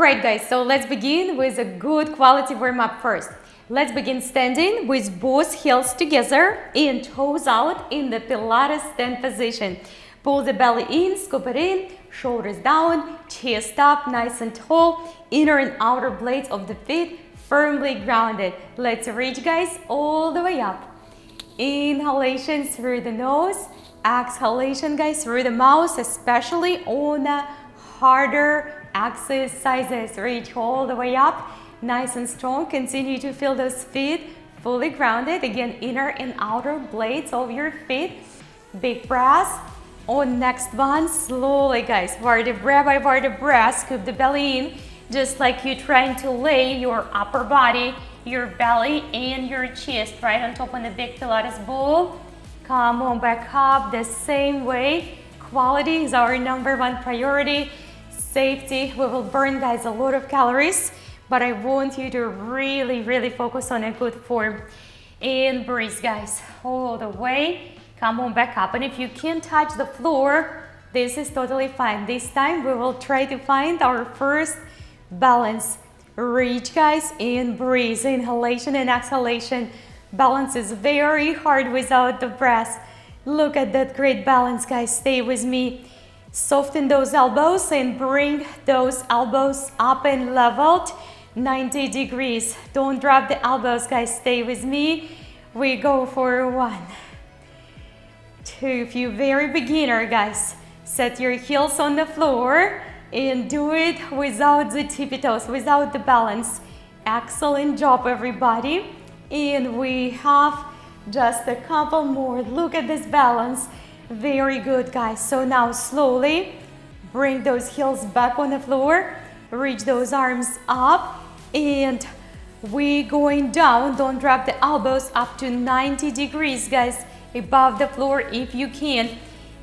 Alright guys, so let's begin with a good quality warm-up first. Let's begin standing with both heels together and toes out in the Pilates stand position. Pull the belly in, scoop it in, shoulders down, chest up, nice and tall, inner and outer blades of the feet firmly grounded. Let's reach guys all the way up. Inhalation through the nose, exhalation guys through the mouth, especially on the harder exercises. Reach all the way up, nice and strong. Continue to feel those feet fully grounded. Again, inner and outer blades of your feet. Big breath. On next one, slowly guys, vertebra by vertebra, scoop the belly in, just like you're trying to lay your upper body, your belly and your chest right on top of the big Pilates ball. Come on back up the same way. Quality is our #1 priority. Safety, we will burn guys a lot of calories, but I want you to really focus on a good form. And breathe guys, all the way. Come on back up, and if you can't touch the floor, this is totally fine. This time we will try to find our first balance. Reach guys and breathe. Inhalation and exhalation. Balance is very hard without the breath. Look at that great balance guys. Stay with me. Soften those elbows and bring those elbows up and leveled 90 degrees. Don't drop the elbows guys. Stay with me. We go for 1, 2. If you're very beginner guys, set your heels on the floor and do it without the tippy toes, without the balance. Excellent job everybody. And we have just a couple more. Look at this balance. Very good guys. So now slowly bring those heels back on the floor, reach those arms up, and we going down. Don't drop the elbows, up to 90 degrees guys above the floor if you can.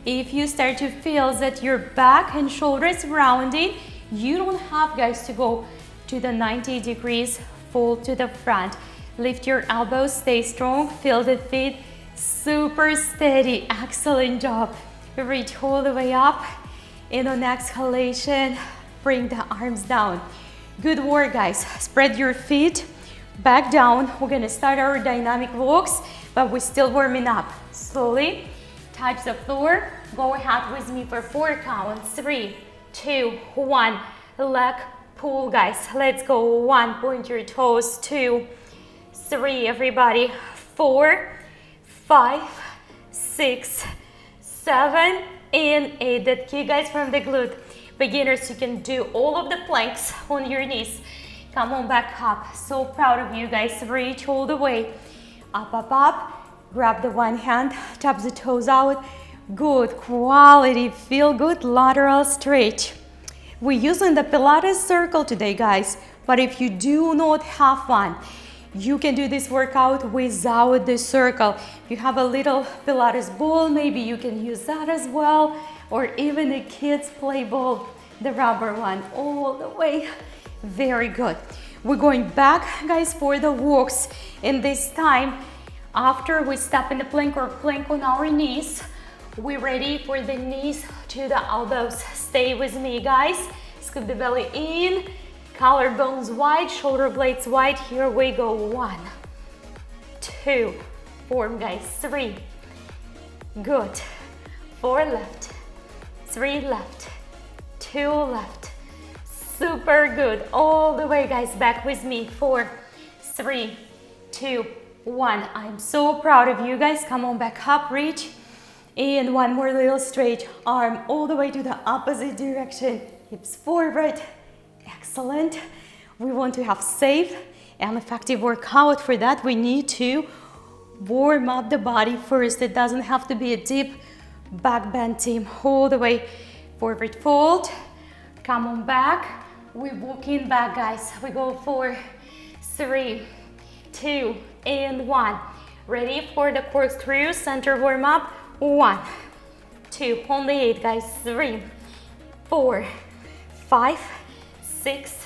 If you start to feel that your back and shoulders rounding, you don't have guys to go to the 90 degrees, fold to the front. Lift your elbows, stay strong, feel the feet super steady. Excellent job. Reach all the way up, and on exhalation bring the arms down. Good work guys. Spread your feet back down. We're gonna start our dynamic walks, but we're still warming up. Slowly touch the floor. Go ahead with me for 4 counts. 3, 2, 1. Leg pull guys. Let's go. 1, point your toes. 2, 3, everybody. 4, 5, 6, 7, and 8. That key guys from the glute. Beginners, you can do all of the planks on your knees. Come on back up. So proud of you guys. Reach all the way. Up. Grab the one hand, tap the toes out. Good quality, feel good lateral stretch. We're using the Pilates circle today guys, but if you do not have one, you can do this workout without the circle. If you have a little Pilates ball, maybe you can use that as well, or even a kid's play ball, the rubber one, all the way. Very good. We're going back guys for the walks, and this time after we step in the plank or plank on our knees, we're ready for the knees to the elbows. Stay with me guys. Scoop the belly in, collarbones wide, shoulder blades wide. Here we go. 1, 2, form guys. 3, good. 4 left, 3 left, 2 left. Super good. All the way guys, back with me. 4, 3, 2, 1. I'm so proud of you guys. Come on back up, reach. And one more little stretch. Arm all the way to the opposite direction. Hips forward. Excellent. We want to have safe and effective workout. For that, we need to warm up the body first. It doesn't have to be a deep back bend team. All the way forward fold. Come on back. We walk in back, guys. We go 4, 3, 2, and 1. Ready for the corkscrew, center warm up. 1, 2, only 8 guys. 3, 4, 5, 6,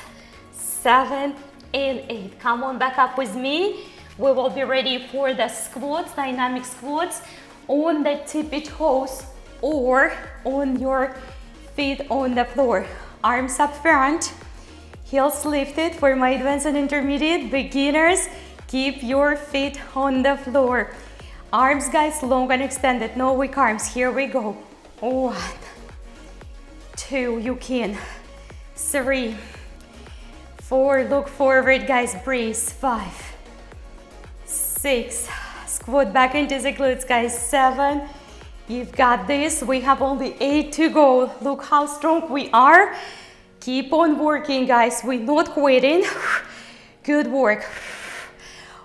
7, and 8. Come on back up with me. We will be ready for the squats, dynamic squats on the tippy toes or on your feet on the floor. Arms up front. Heels lifted for my advanced and intermediate. Beginners, keep your feet on the floor. Arms, guys, long and extended, no weak arms. Here we go. 1, 2, you can. 3, 4, look forward, guys, breathe. 5, 6, squat back into the glutes, guys. 7, you've got this. We have only 8 to go. Look how strong we are. Keep on working, guys. We're not quitting. Good work.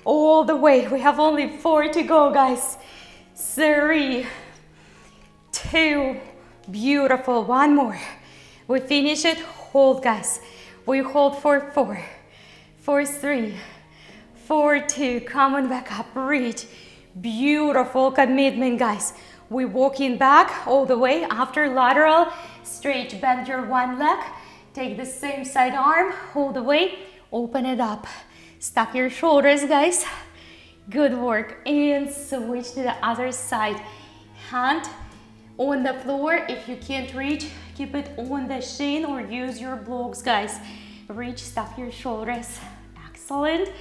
All the way. We have only 4 to go, guys. 3, 2, beautiful. 1 more. We finish it. Hold, guys. We hold for 4, for 3, for 2. Come on back up. Reach. Beautiful commitment, guys. We walking back all the way after lateral stretch. Bend your one leg. Take the same side arm all the way. Open it up. Stack your shoulders, guys. Good work. And switch to the other side. Hand on the floor. If you can't reach, keep it on the shin or use your blocks, guys. Reach, stack your shoulders. Excellent.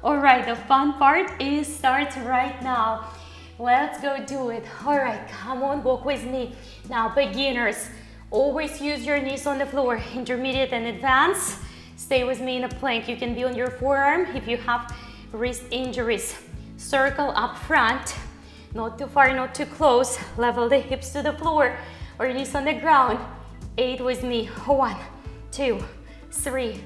All right, the fun part starts right now. Let's go do it. All right, come on, walk with me. Now, beginners, always use your knees on the floor. Intermediate and advanced, stay with me in a plank. You can be on your forearm if you have wrist injuries. Circle up front, not too far, not too close. Level the hips to the floor or knees on the ground. 8 with me. 1, 2, 3,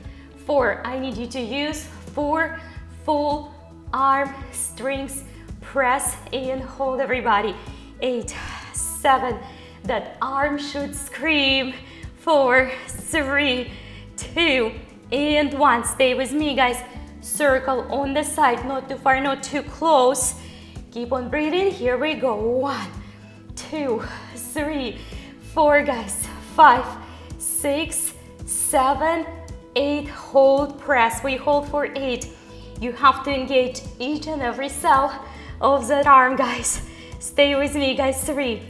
4. I need you to use 4 full arm strings. Press and hold, everybody. 8, 7. That arm should scream. 4, 3, 2, and 1. Stay with me, guys. Circle on the side, not too far, not too close. Keep on breathing. Here we go. 1, 2, 3, 4, guys. 5, 6, 7, 8. Hold, press. We hold for 8. You have to engage each and every cell of that arm, guys. Stay with me, guys. 3,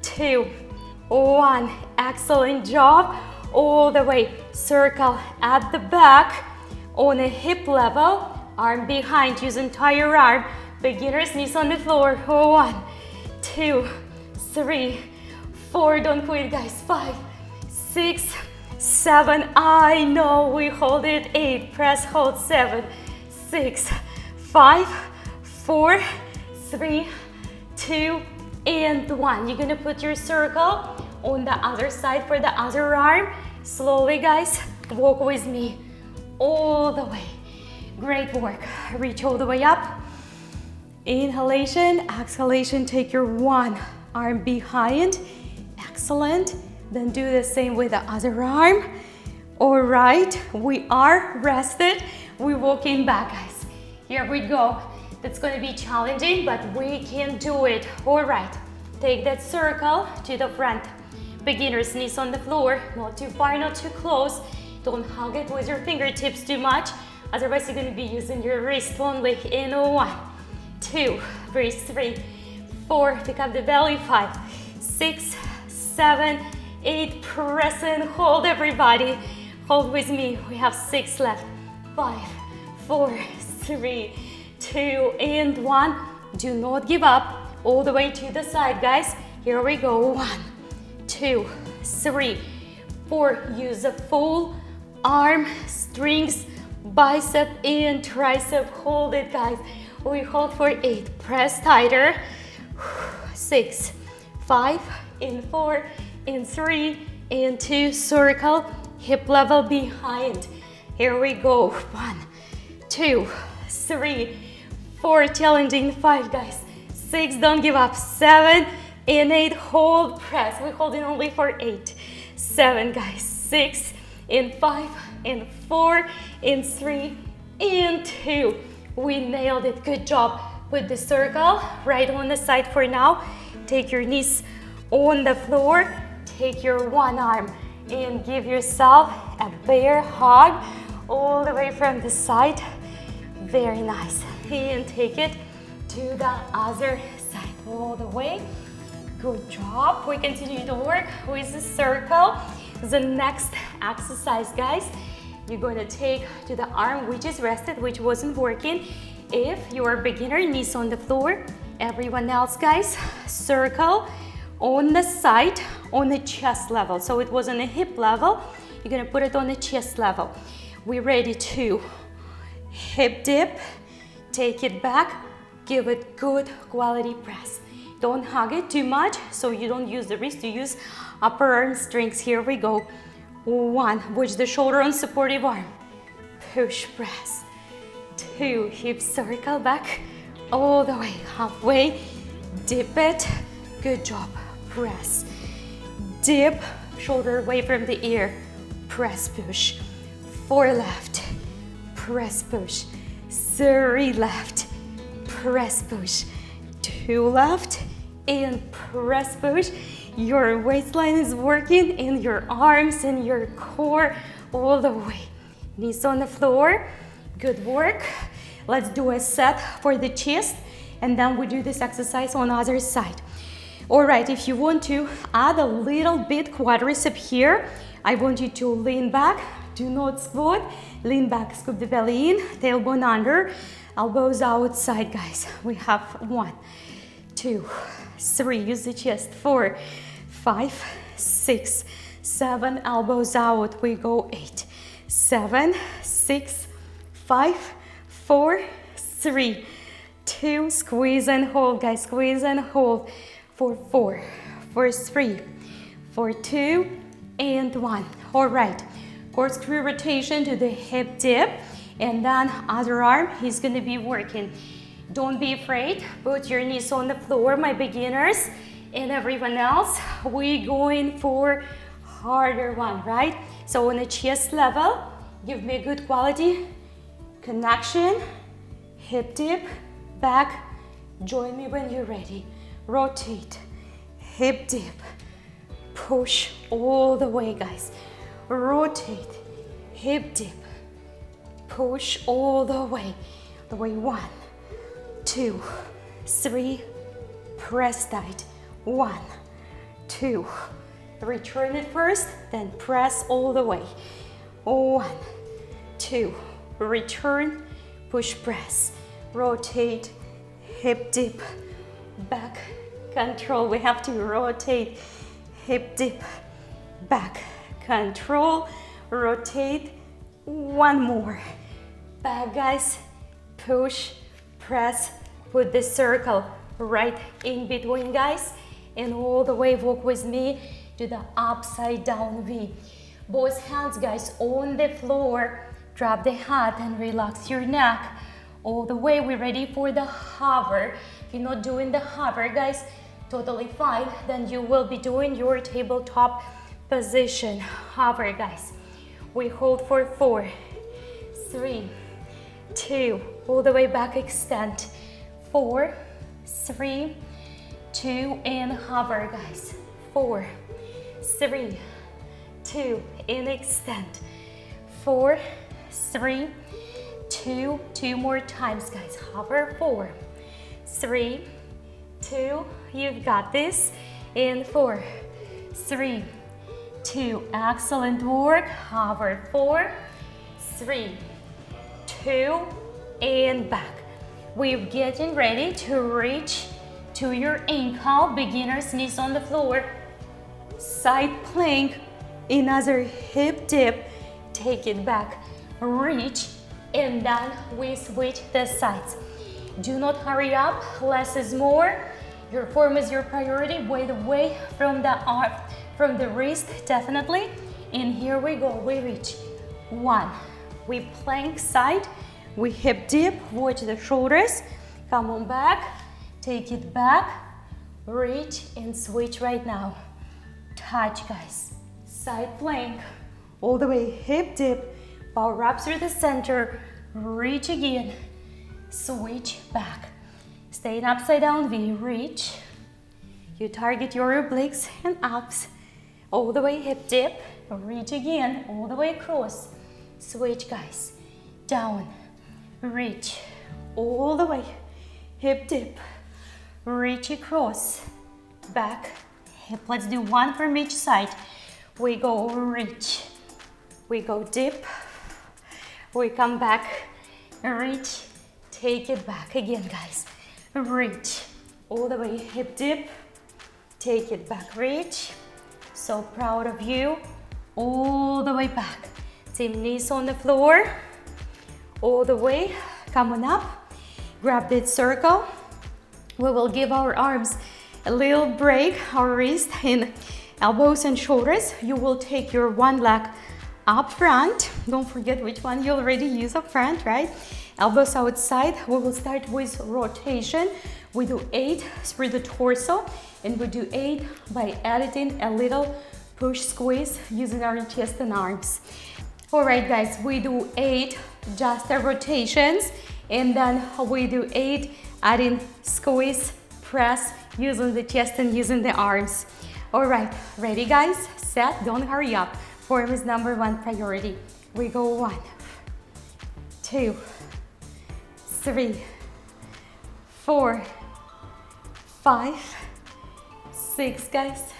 2, 1. Excellent job. All the way. Circle at the back on a hip level. Arm behind. Use entire arm. Beginners, knees on the floor. 1, 2, 3, 4. Don't quit, guys. 5, 6, 7. I know we hold it. 8. Press, hold. 7, 6, 5, 4, 3, 2, and 1. You're gonna put your circle on the other side for the other arm. Slowly, guys, walk with me all the way. Great work. Reach all the way up. Inhalation, exhalation. Take your one arm behind. Excellent. Then do the same with the other arm. All right, we are rested. We're walking back, guys. Here we go. That's gonna be challenging, but we can do it. All right, take that circle to the front. Beginners, knees on the floor, not too far, not too close. Don't hug it with your fingertips too much, otherwise you're gonna be using your wrist only. In 1, 2, breathe. 3, 4, pick up the belly. 5, 6, 7, 8, press and hold, everybody. Hold with me, we have 6 left. 5, 4, 3, 2, and 1. Do not give up. All the way to the side, guys. Here we go. 1, 2, 3, 4. Use the full arm strings, bicep and tricep. Hold it, guys. We hold for 8. Press tighter. 6, 5, and 4, and 3, and 2. Circle, hip level behind. Here we go. 1, 2, 3, 4. Challenging. 5, guys. 6, don't give up. 7 and 8. Hold, press. We're holding only for 8. 7, guys. 6 and 5 and 4 and 3 and 2. We nailed it. Good job. Put the circle right on the side for now. Take your knees on the floor. Take your one arm and give yourself a bear hug all the way from the side. Very nice. And take it to the other side all the way. Good job. We continue to work with the circle. The next exercise, guys, you're going to take to the arm which is rested, which wasn't working. If you're a beginner, knees on the floor. Everyone else, guys, circle on the side, on the chest level. So it was on the hip level. You're gonna put it on the chest level. We're ready to hip dip, take it back, give it good quality press. Don't hug it too much so you don't use the wrist, you use upper arm strength. Here we go. 1, push the shoulder on supportive arm. Push, press. 2, hip circle back all the way, halfway. Dip it, good job. Press, dip, shoulder away from the ear. Press, push. 4 left, press, push. 3 left, press, push. 2 left, and press, push. Your waistline is working in your arms and your core all the way. Knees on the floor, good work. Let's do a set for the chest, and then we do this exercise on the other side. All right, if you want to add a little bit quadricep here, I want you to lean back, do not squat, lean back, scoop the belly in, tailbone under, elbows outside, guys. We have 1, 2, 3, use the chest, 4, 5, 6, 7, elbows out, we go 8, 7, 6, 5, 4, 3, 2, squeeze and hold, guys, squeeze and hold, for 4, for 3, for 2, and 1. All right, corkscrew rotation to the hip dip, and then other arm is gonna be working. Don't be afraid, put your knees on the floor, my beginners, and everyone else, we're going for harder one, right? So on the chest level, give me a good quality connection, hip dip, back, join me when you're ready. Rotate, hip dip, push all the way, guys. Rotate, hip dip, push all the way. 1, 2, 3, press tight. 1, 2, return it first, then press all the way. 1, 2, return, push, press, rotate, hip dip, back, control. We have to rotate, hip dip, back, control, rotate. 1 more, back, guys, push, press, put the circle right in between, guys, and all the way walk with me to the upside down V. Both hands, guys, on the floor. Drop the head and relax your neck. All the way, we're ready for the hover. If you're not doing the hover, guys, totally fine. Then you will be doing your tabletop position. Hover, guys. We hold for 4, 3, 2, all the way back, extend. 4, 3, 2, and hover, guys. 4, 3, 2, and extend. 4, 3, 2, 2 more times, guys. Hover. 4, 3, 2, you've got this. And 4, 3, 2, excellent work. Hover. 4, 3, 2, and back. We're getting ready to reach to your ankle. Beginners, knees on the floor. Side plank, another hip dip. Take it back, reach, and then we switch the sides. Do not hurry up, less is more. Your form is your priority. Weight away from the arm, from the wrist, definitely. And here we go, we reach. 1, we plank side, we hip dip, watch the shoulders. Come on back, take it back, reach, and switch right now. Touch, guys, side plank, all the way, hip dip, power up through the center, reach again, switch back. Stay in upside down V, reach. You target your obliques and ups, all the way, hip dip, reach again, all the way across. Switch, guys, down, reach, all the way, hip dip, reach across, back, hip. Let's do 1 from each side. We go reach, we go dip, We come back, reach, take it back again, guys. Reach, all the way, hip dip, take it back, reach. So proud of you, all the way back. Same knees on the floor, all the way, come on up. Grab that circle. We will give our arms a little break, our wrist in elbows and shoulders. You will take your one leg up front. Don't forget which one you already use up front, right? Elbows outside. We will start with rotation. We do 8 through the torso, and we do 8 by adding a little push squeeze using our chest and arms. All right, guys, we do 8 just rotations, and then we do 8 adding squeeze, press, using the chest and using the arms. All right, ready, guys? Set, don't hurry up. Form is number 1 priority. We go 1, 2, 3, 4, 5, 6, guys,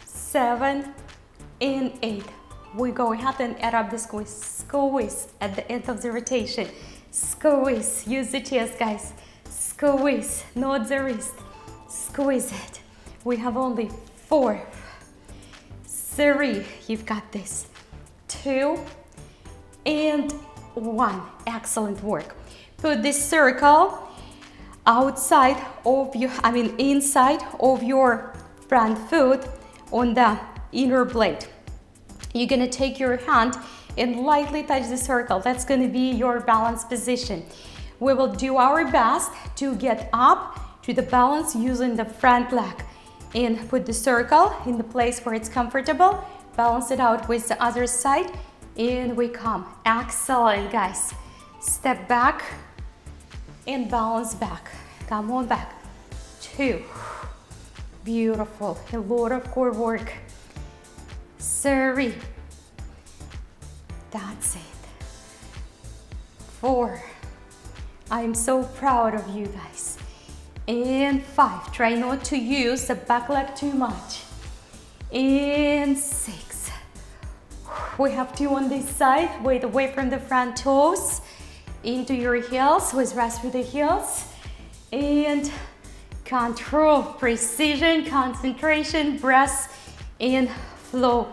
7, and 8. We go ahead and add up the squeeze. Squeeze at the end of the rotation. Squeeze, use the chest, guys. Squeeze, not the wrist. Squeeze it. We have only 4, 3, you've got this, 2, and 1. Excellent work. Put this circle outside of your, inside of your front foot on the inner blade. You're gonna take your hand and lightly touch the circle. That's gonna be your balance position. We will do our best to get up to the balance using the front leg, and put the circle in the place where it's comfortable. Balance it out with the other side, and we come. Excellent, guys. Step back and balance back. Come on back. 2. Beautiful. A lot of core work. 3. That's it. 4. I'm so proud of you guys. And 5. Try not to use the back leg too much. And 6. We have 2 on this side. Weight away from the front toes. Into your heels, with rest through the heels. And control, precision, concentration, breath, and flow.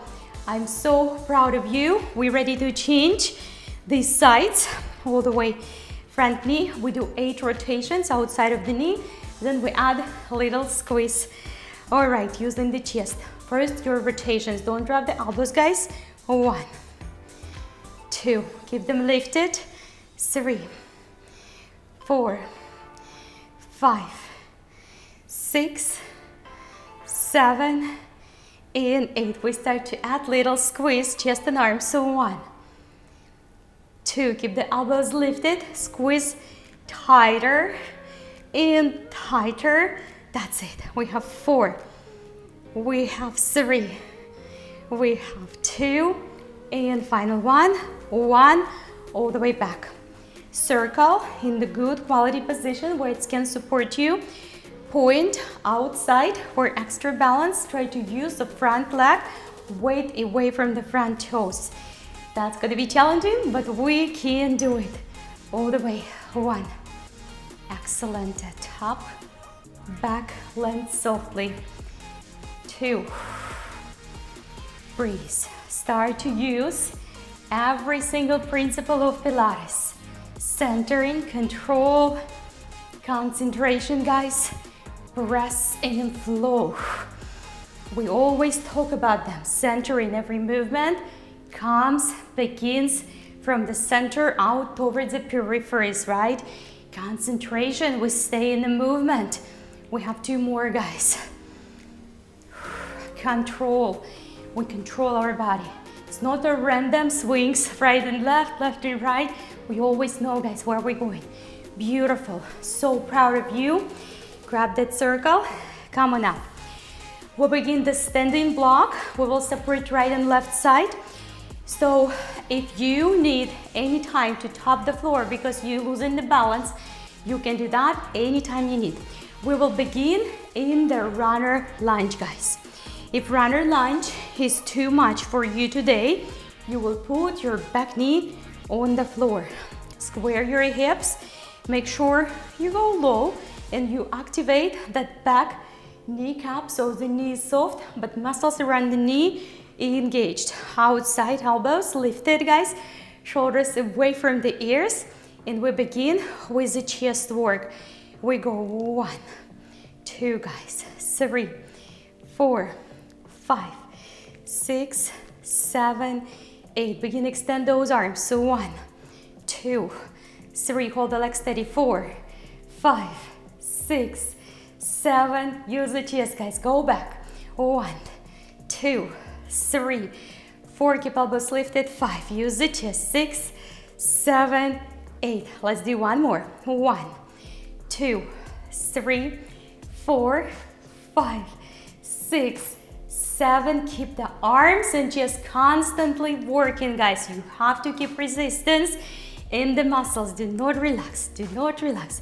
I'm so proud of you. We're ready to change these sides all the way. Front knee, we do 8 rotations outside of the knee. Then we add a little squeeze. All right, using the chest. First, your rotations. Don't drop the elbows, guys. 1, 2, keep them lifted. 3, 4, 5, 6, 7, and 8. We start to add little squeeze, chest and arms. So 1, 2, keep the elbows lifted, squeeze tighter and tighter. That's it. We have 4, we have 3, we have 2, and final 1, all the way back. Circle in the good quality position where it can support you. Point outside for extra balance. Try to use the front leg, weight away from the front toes. That's gonna be challenging, but we can do it. All the way. 1. Excellent. Top, back, land softly. 2. Breathe. Start to use every single principle of Pilates. Centering, control, concentration, guys. Rest and flow. We always talk about them. Centering, every movement begins from the center out towards the peripheries, right? Concentration, we stay in the movement. We have 2 more, guys. Control, we control our body. It's not a random swings, right and left, left and right. We always know, guys, where we're going. Beautiful, so proud of you. Grab that circle, come on up. We'll begin the standing block. We will separate right and left side. So if you need any time to top the floor because you're losing the balance, you can do that anytime you need. We will begin in the runner lunge, guys. If runner lunge is too much for you today, you will put your back knee on the floor. Square your hips. Make sure you go low and you activate that back kneecap so the knee is soft, but muscles around the knee engaged. Outside elbows lifted, guys. Shoulders away from the ears. And we begin with the chest work. We go 1, 2, guys, 3, 4, 5, 6, 7, 8. Begin extend those arms. So 1, 2, 3. Hold the legs steady. 4, 5, 6, 7. Use the chest, guys. Go back. 1, 2, 3, 4. Keep elbows lifted. 5. Use the chest. 6, 7, 8. Let's do one more. 1, 2, 3, 4, 5, 6, 7. Keep the arms and just constantly working, guys. You have to keep resistance in the muscles. Do not relax. Do not relax.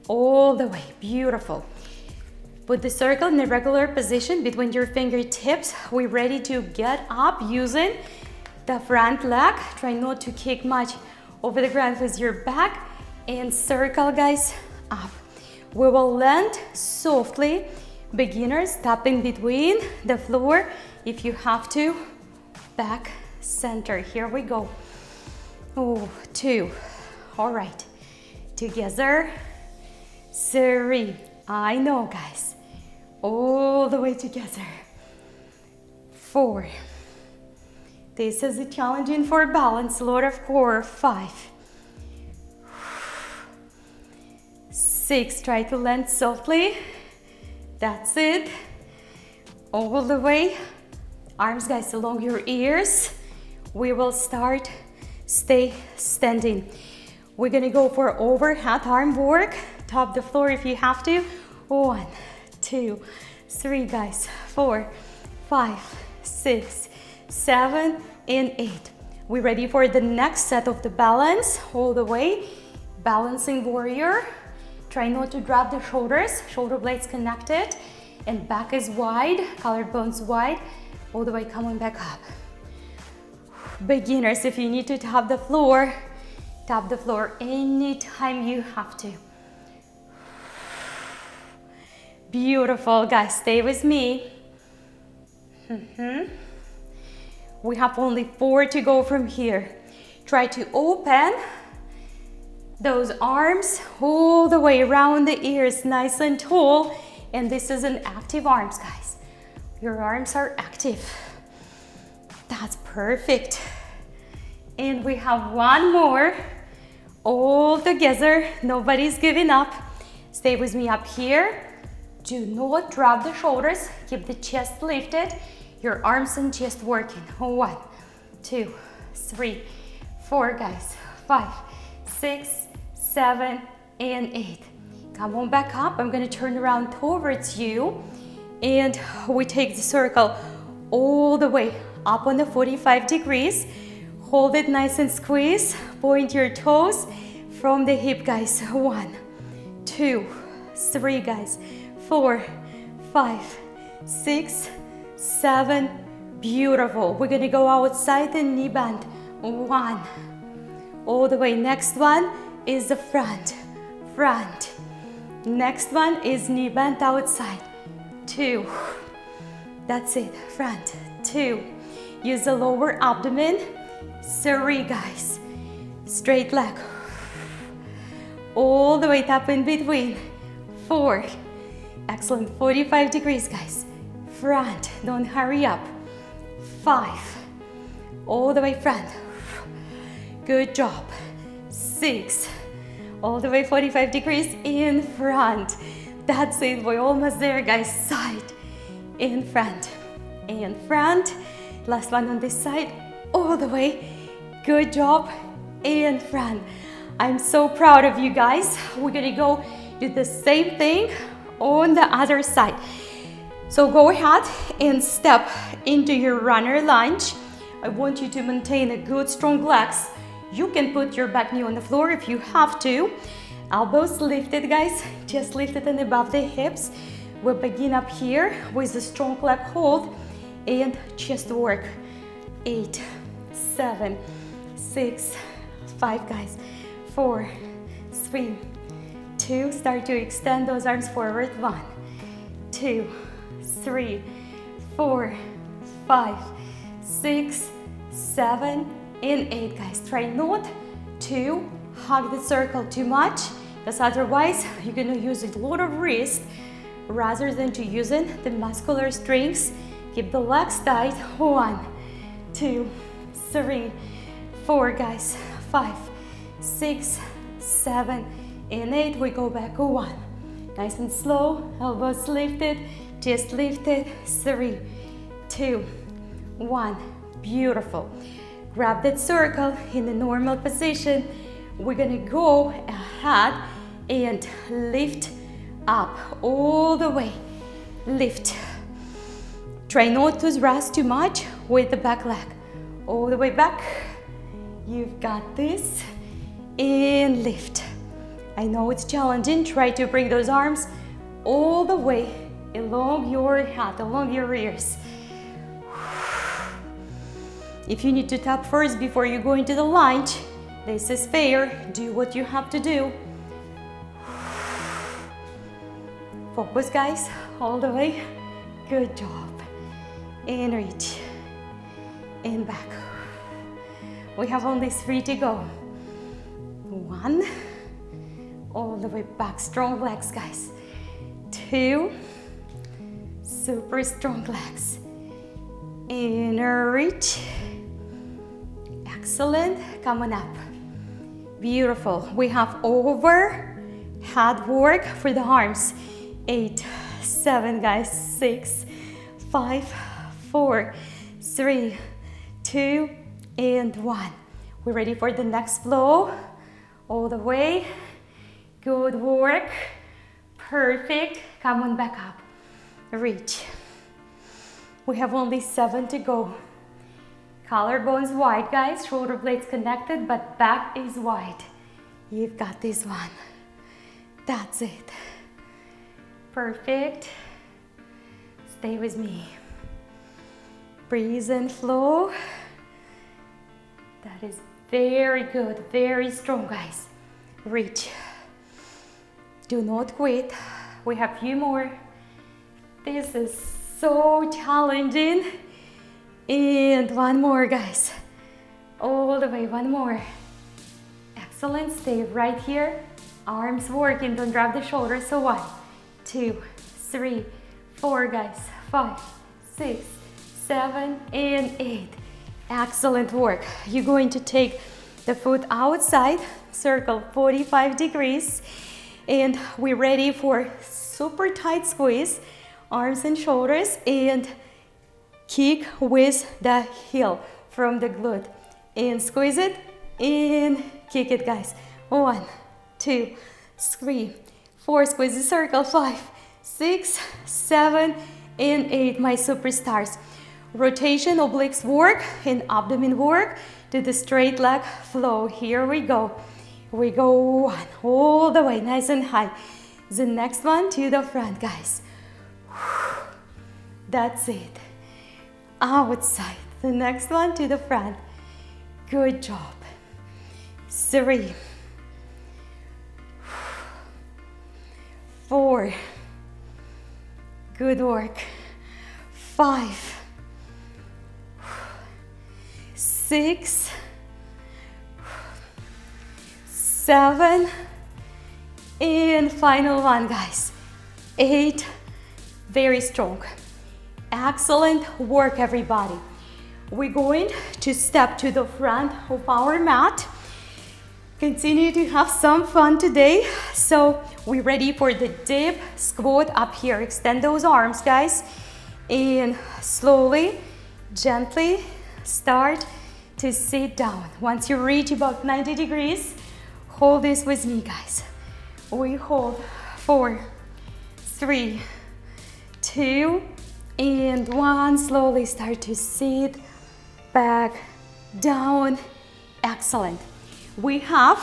All the way. Beautiful. Put the circle in a regular position between your fingertips. We're ready to get up using the front leg. Try not to kick much over the ground with your back. And circle, guys, up. We will land softly. Beginners, tapping between the floor. If you have to, back, center. Here we go. Oh, 2. All right. Together. 3. I know, guys. All the way together. 4. This is challenging for balance. A lot of core. 5. 6. Try to land softly. That's it. All the way. Arms, guys, along your ears. We will start. Stay standing. We're gonna go for overhead arm work. Tap the floor if you have to. 1, 2, 3, guys. 4, 5, 6, 7, and 8. We're ready for the next set of the balance. All the way. Balancing warrior. Try not to drop the shoulders. Shoulder blades connected. And back is wide. Collarbones wide. All the way coming back up. Beginners, if you need to tap the floor anytime you have to. Beautiful, guys. Stay with me. We have only 4 to go from here. Try to open those arms all the way around the ears, nice and tall. And this is an active arms, guys. Your arms are active. That's perfect. And we have one more. All together. Nobody's giving up. Stay with me up here. Do not drop the shoulders. Keep the chest lifted. Your arms and chest working. 1, 2, 3, 4, guys. 5, 6, 7, and 8. Come on back up. I'm gonna turn around towards you. And we take the circle all the way up on the 45 degrees. Hold it nice and squeeze. Point your toes from the hip, guys. 1, 2, 3, guys. 4, 5, 6, 7. Beautiful. We're gonna go outside and knee bend. 1. All the way. Next one is the front. Next one is knee bend outside. 2. That's it. Front. 2. Use the lower abdomen. 3, guys. Straight leg. All the way up in between. 4. Excellent. 45 degrees, guys. Front. Don't hurry up. 5. All the way front. Good job. 6. All the way 45 degrees in front. That's it. We're almost there, guys. Side. In front. In front. Last one on this side. All the way. Good job. In front. I'm so proud of you guys. We're gonna go do the same thing on the other side. So go ahead and step into your runner lunge. I want you to maintain a good strong legs. You can put your back knee on the floor if you have to. Elbows lifted, guys, just lifted and above the hips. We'll begin up here with a strong leg hold and chest work. 8, 7, 6, 5 guys, 4, 3, 2, start to extend those arms forward, 1, 2, 3, 4, 5, 6, 7, and 8 guys. Try not to hug the circle too much, because otherwise you're gonna use a lot of wrist rather than to using the muscular strengths. Keep the legs tight, 1, 2, 3, 4 guys, 5, 6, 7, and 8. We go back, 1, nice and slow, elbows lifted, chest lifted, 3, 2, 1, beautiful. Grab that circle in the normal position. We're gonna go ahead and lift up all the way, lift. Try not to rest too much with the back leg, all the way back. You've got this, and lift. I know it's challenging, try to bring those arms all the way along your head, along your ears. If you need to tap first before you go into the lunge, this is fair, do what you have to do. Focus guys, all the way, good job. And reach, and back. We have only 3 to go. 1, all the way back, strong legs guys. 2, super strong legs. And reach. Excellent, come on up. Beautiful, we have overhead work for the arms. 8, 7 guys, 6, 5, 4, 3, 2, and 1. We're ready for the next flow. All the way, good work, perfect. Come on back up, reach. We have only 7 to go. Collarbones wide guys, shoulder blades connected, but back is wide. You've got this one. That's it. Perfect. Stay with me. Breathe and flow. That is very good, very strong guys. Reach. Do not quit. We have a few more. This is so challenging. And 1 more guys. All the way, 1 more. Excellent, stay right here. Arms working, don't drop the shoulders. So 1, 2, 3, 4 guys, 5, 6, 7, and 8. Excellent work. You're going to take the foot outside, circle 45 degrees, and we're ready for super tight squeeze, arms and shoulders, and kick with the heel from the glute. And squeeze it, and kick it guys. 1, 2, 3, 4, squeeze the circle, 5, 6, 7, and 8, my superstars. Rotation, obliques work, and abdomen work to the straight leg flow. Here we go. We go 1, all the way, nice and high. The next one to the front, guys. That's it. Outside. The next one to the front. Good job. 3, 4. Good work. 5, 6, 7, and final one, guys. 8. Very strong. Excellent work, everybody. We're going to step to the front of our mat. Continue to have some fun today. So we're ready for the dip squat up here. Extend those arms, guys, and slowly, gently start to sit down. Once you reach about 90 degrees, hold this with me, guys. We hold 4, 3, 2, and 1. Slowly start to sit back down. Excellent. We have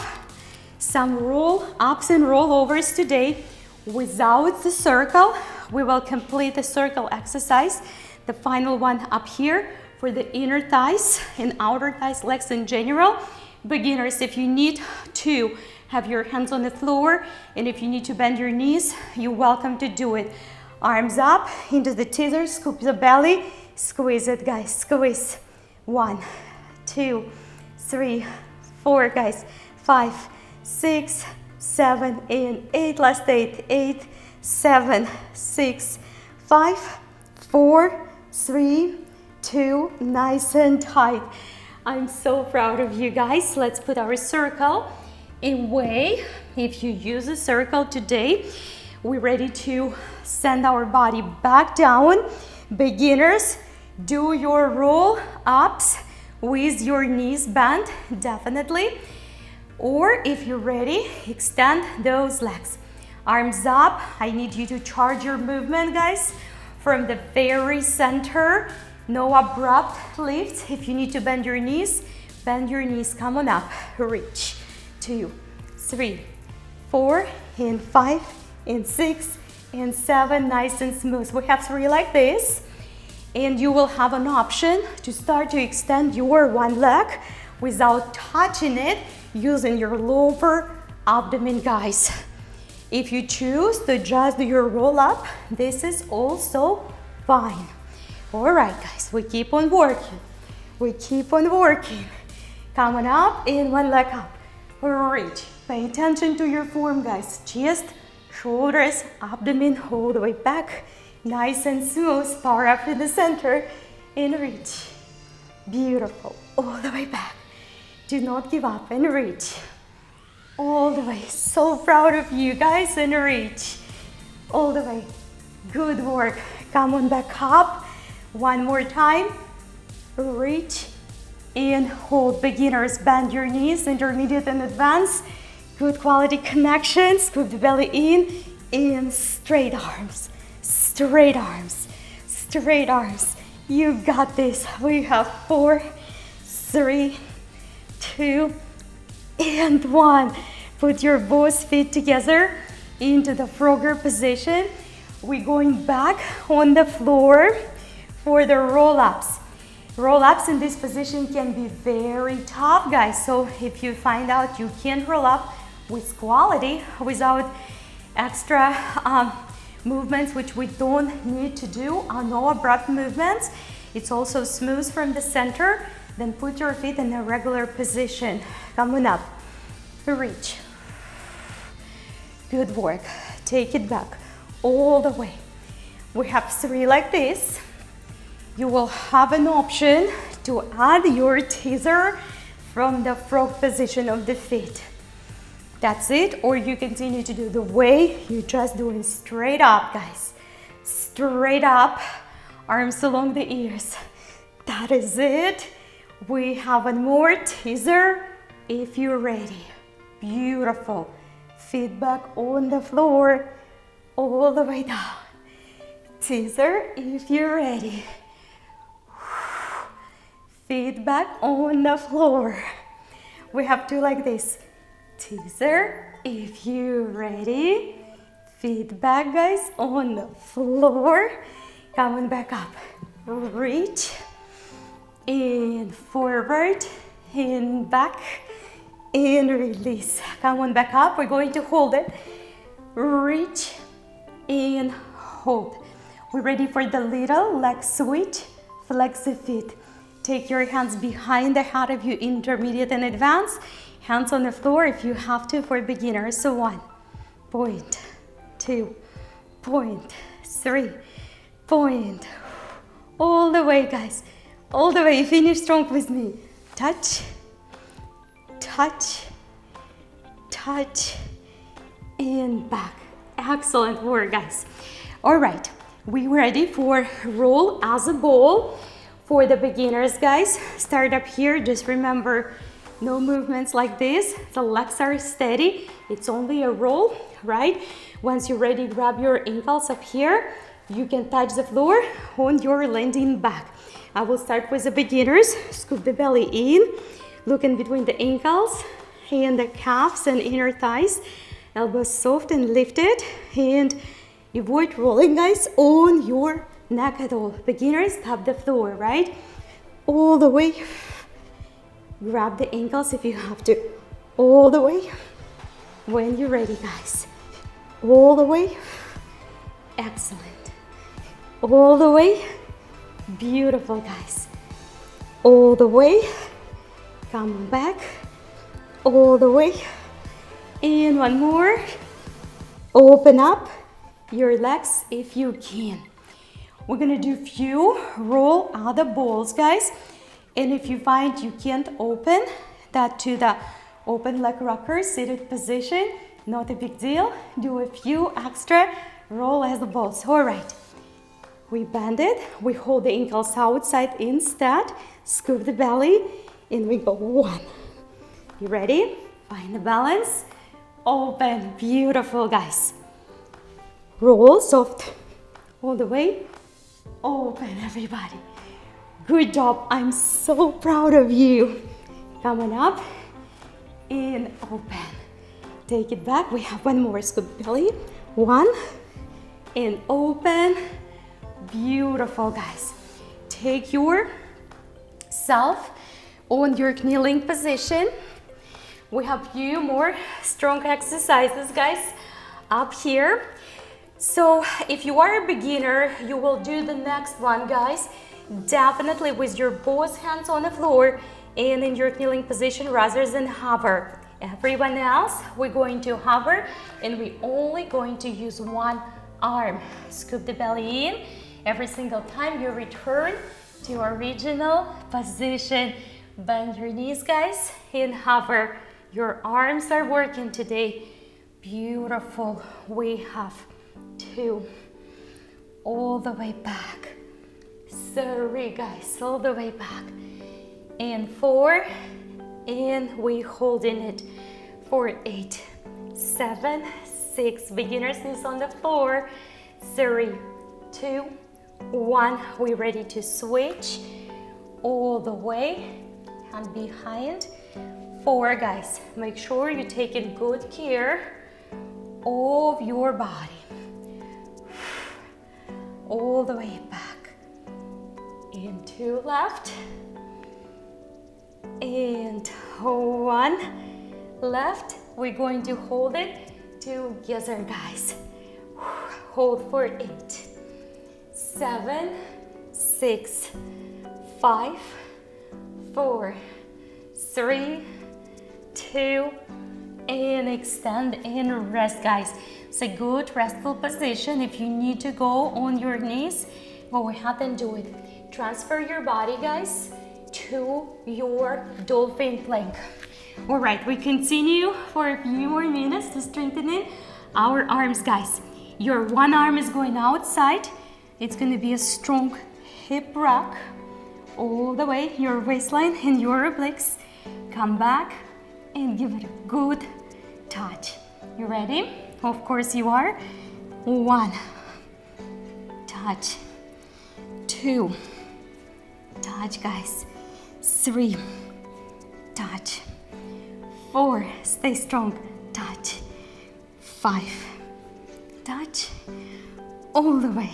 some roll-ups and rollovers today without the circle. We will complete the circle exercise, the final one up here for the inner thighs and outer thighs, legs in general. Beginners, if you need to have your hands on the floor and if you need to bend your knees, you're welcome to do it. Arms up into the teaser, scoop the belly, squeeze it, guys, squeeze. 1, 2, 3, 4, guys, 5, 6, 7, and 8, last 8, 8, 7, 6, 5, 4, 3, 2, nice and tight. I'm so proud of you guys. Let's put our circle away. If you use a circle today, we're ready to send our body back down. Beginners, do your roll ups with your knees bent, definitely. Or if you're ready, extend those legs. Arms up. I need you to charge your movement, guys, from the very center. No abrupt lifts. If you need to bend your knees, come on up. Reach. 2, 3, 4, and 5, and 6, and 7. Nice and smooth. We have 3 like this. And you will have an option to start to extend your one leg without touching it, using your lower abdomen, guys. If you choose to just do your roll up, this is also fine. All right, guys, we keep on working. We keep on working. Come on up, and one leg up. Reach. Pay attention to your form, guys. Chest, shoulders, abdomen, all the way back. Nice and smooth. Power up in the center, and reach. Beautiful. All the way back. Do not give up, and reach. All the way. So proud of you guys, and reach. All the way. Good work. Come on back up. One more time. Reach and hold. Beginners, bend your knees, intermediate and advanced. Good quality connection. Scoop the belly in, and straight arms. Straight arms. Straight arms. You got this. We have 4, 3, 2, and 1. Put your both feet together into the frogger position. We're going back on the floor for the roll-ups. Roll-ups in this position can be very tough, guys. So if you find out you can't roll up with quality, without extra movements, which we don't need to do, no abrupt movements, it's also smooth from the center, then put your feet in a regular position. Come on up. Reach. Good work. Take it back all the way. We have 3 like this. You will have an option to add your teaser from the frog position of the feet. That's it, or you continue to do the way you're just doing straight up, guys. Straight up, arms along the ears. That is it. We have one more teaser if you're ready. Beautiful. Feet back on the floor, all the way down. Teaser if you're ready. Feet back on the floor. We have 2 like this. Teaser if you're ready. Feet back, guys, on the floor. Come on back up. Reach. And forward. And back. And release. Come on back up. We're going to hold it. Reach. And hold. We're ready for the little leg switch. Flex the feet. Take your hands behind the head of your intermediate and advanced. Hands on the floor if you have to for beginners. So 1 point, 2 point, 3 point. All the way, guys. All the way. Finish strong with me. Touch, touch, touch, and back. Excellent work, guys. All right. We're ready for roll as a ball. For the beginners, guys, start up here. Just remember, no movements like this. The legs are steady. It's only a roll, right? Once you're ready, grab your ankles up here. You can touch the floor on your landing back. I will start with the beginners. Scoop the belly in. Look in between the ankles and the calves and inner thighs. Elbows soft and lifted. And avoid rolling, guys, on your neck at all. Beginners, tap the floor, right? All the way Grab the ankles if you have to. All the way. When you're ready, guys. All the way. Excellent. All the way. Beautiful, guys. All the way. Come back. All the way. And one more. Open up your legs if you can. We're gonna do a few roll other balls, guys. And if you find you can't open that to the open leg rocker seated position, not a big deal. Do a few extra roll as the balls. All right. We bend it. We hold the ankles outside instead. Scoop the belly. And we go 1. You ready? Find the balance. Open. Beautiful, guys. Roll soft. All the way. Open, everybody. Good job. I'm so proud of you. Come on up. And open. Take it back. We have one more. Scoop belly. 1. And open. Beautiful, guys. Take yourself on your kneeling position. We have few more strong exercises, guys, up here. So if you are a beginner, you will do the next one, guys, definitely with your both hands on the floor and in your kneeling position rather than hover. Everyone else, we're going to hover and we're only going to use one arm. Scoop the belly in. Every single time you return to your original position. Bend your knees, guys, and hover. Your arms are working today. Beautiful. We have 2. All the way back. 3, guys, all the way back. And 4. And we holding it for 8, 7, 6. Beginners knees on the floor. 3, 2, 1. We're ready to switch all the way and behind. 4, guys. Make sure you're taking good care of your body. All the way back. And 2 left. And 1 left. We're going to hold it together, guys. Hold for 8, 7, 6, 5, 4, 3, 2, and extend and rest, guys. It's a good restful position. If you need to go on your knees, go ahead and do it. Transfer your body, guys, to your dolphin plank. All right, we continue for a few more minutes to strengthen our arms, guys. Your one arm is going outside. It's going to be a strong hip rock all the way, your waistline and your obliques. Come back and give it a good touch. You ready? Of course you are. 1, touch. 2, touch, guys. 3, touch. 4, stay strong, touch. 5, touch. All the way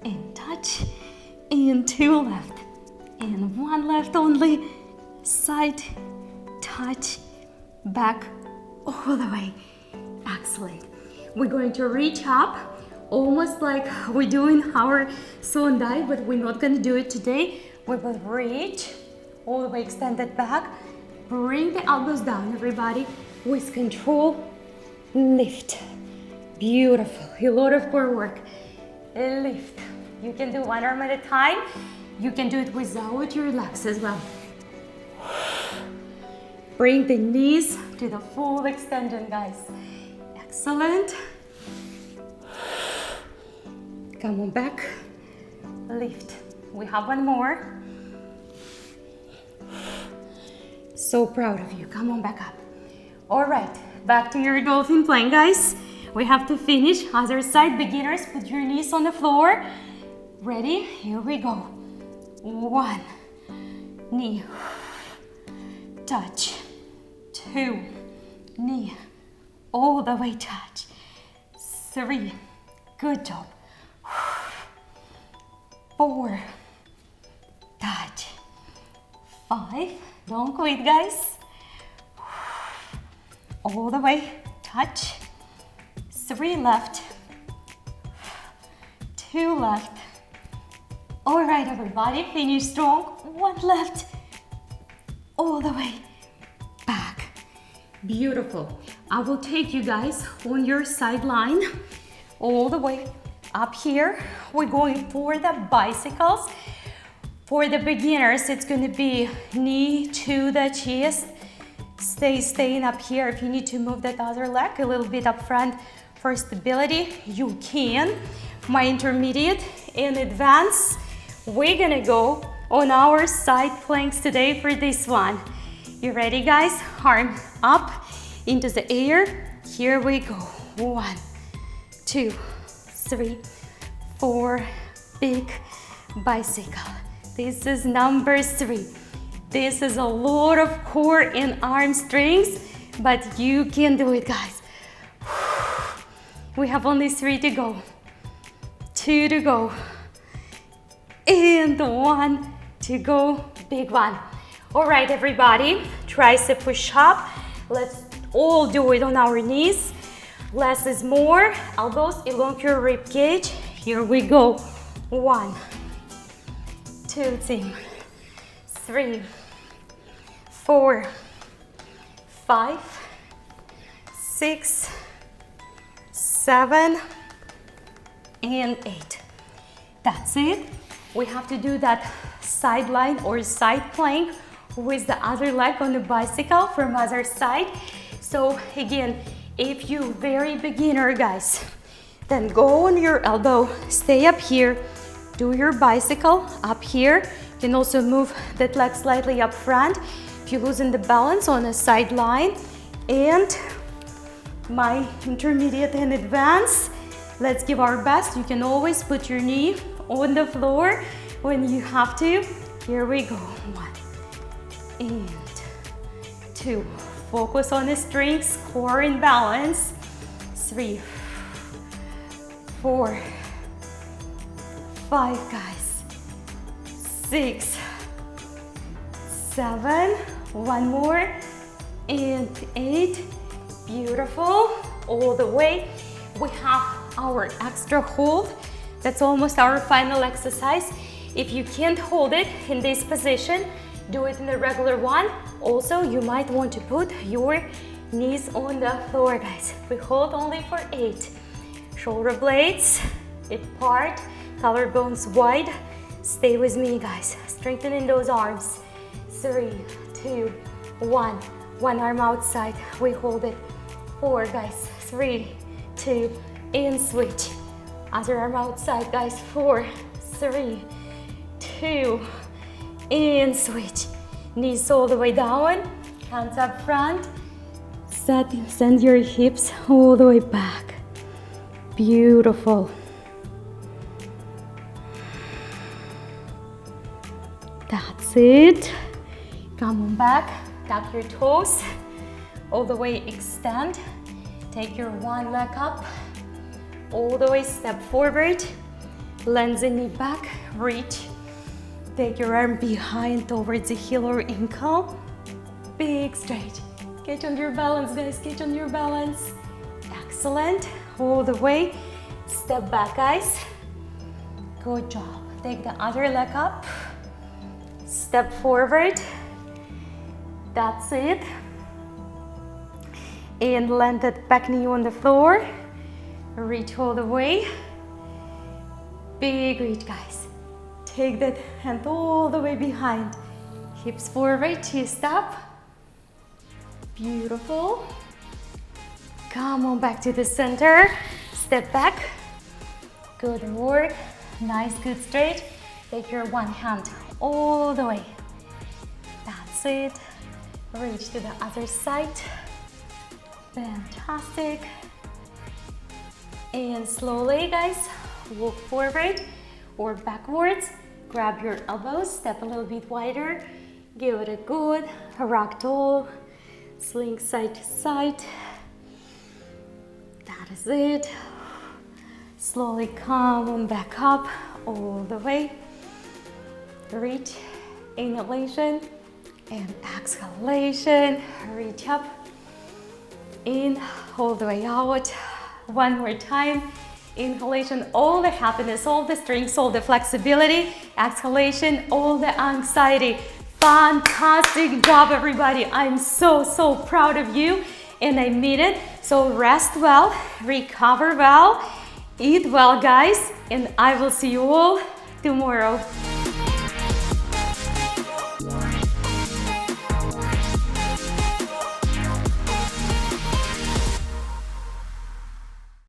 and touch. And 2 left. And 1 left only. Side, touch, back, all the way. Excellent. We're going to reach up, almost like we're doing our swan dive, but we're not going to do it today. We will reach all the way, extended back. Bring the elbows down, everybody, with control. Lift. Beautiful. A lot of core work. Lift. You can do one arm at a time. You can do it without your legs as well. Bring the knees to the full extension, guys. Excellent. Come on back. Lift. We have one more. So proud of you. Come on back up. All right, back to your dolphin plank, guys. We have to finish. Other side, beginners, put your knees on the floor. Ready? Here we go. 1, knee, touch. 2, knee, all the way touch. 3, good job. 4, touch. 5, Don't quit, guys. All the way, touch. 3 left, 2 left. All right, everybody, finish strong. 1 left, all the way back. Beautiful. I will take you guys on your sideline all the way up here. We're going for the bicycles. For the beginners, it's going to be knee to the chest. Staying up here. If you need to move that other leg a little bit up front for stability, you can. My intermediate and advanced, we're gonna go on our side planks today for this one. You ready, guys? Arm up into the air. Here we go. 1, 2, 3, 4. Big bicycle. This is number 3. This is a lot of core and arm strength, but you can do it, guys. We have only 3 to go. 2 to go. And 1 to go. Big one. All right, everybody. Tricep push-up. Let's all do it on our knees. Less is more. Elbows along your rib cage. Here we go. 1, 2, team. 3, 4, 5, 6, 7, and 8. That's it. We have to do that sideline or side plank with the other leg on the bicycle from other side. So again, if you very beginner, guys, then go on your elbow, stay up here, do your bicycle up here. You can also move that leg slightly up front if you're losing the balance on a sideline. And my intermediate and advanced, let's give our best. You can always put your knee on the floor when you have to. Here we go. 1 and 2. Focus on the strength, core and balance. 3, 4, 5, guys. 6, 7. 1 more. And 8. Beautiful. All the way. We have our extra hold. That's almost our final exercise. If you can't hold it in this position, do it in the regular one. Also, you might want to put your knees on the floor, guys. We hold only for 8. Shoulder blades apart, collarbones wide. Stay with me, guys. Strengthening those arms. 3, 2, 1. One arm outside. We hold it. 4, guys. 3, 2, and switch. Other arm outside, guys. 4, 3, 2, and switch. Knees all the way down, hands up front. Send your hips all the way back. Beautiful. That's it. Come on back, tap your toes. All the way extend. Take your one leg up. All the way step forward. Land the knee back, reach. Take your arm behind towards the heel or ankle. Big stretch. Catch on your balance, guys, catch on your balance. Excellent. All the way. Step back, guys. Good job. Take the other leg up. Step forward. That's it. And land that back knee on the floor. Reach all the way. Big reach, guys. Take that hand all the way behind. Hips forward, chest up. Beautiful. Come on back to the center. Step back. Good work. Nice, good stretch. Take your one hand all the way. That's it. Reach to the other side. Fantastic. And slowly, guys, walk forward or backwards. Grab your elbows, step a little bit wider. Give it a good rock tall. Sling side to side. That is it. Slowly come on back up all the way. Reach, inhalation, And exhalation, reach up. In, all the way out. One more time. Inhalation, all the happiness, all the strength, all the flexibility. Exhalation, all the anxiety. Fantastic job, everybody. I'm so, so proud of you, and I mean it. So rest well, recover well, eat well, guys, and I will see you all tomorrow.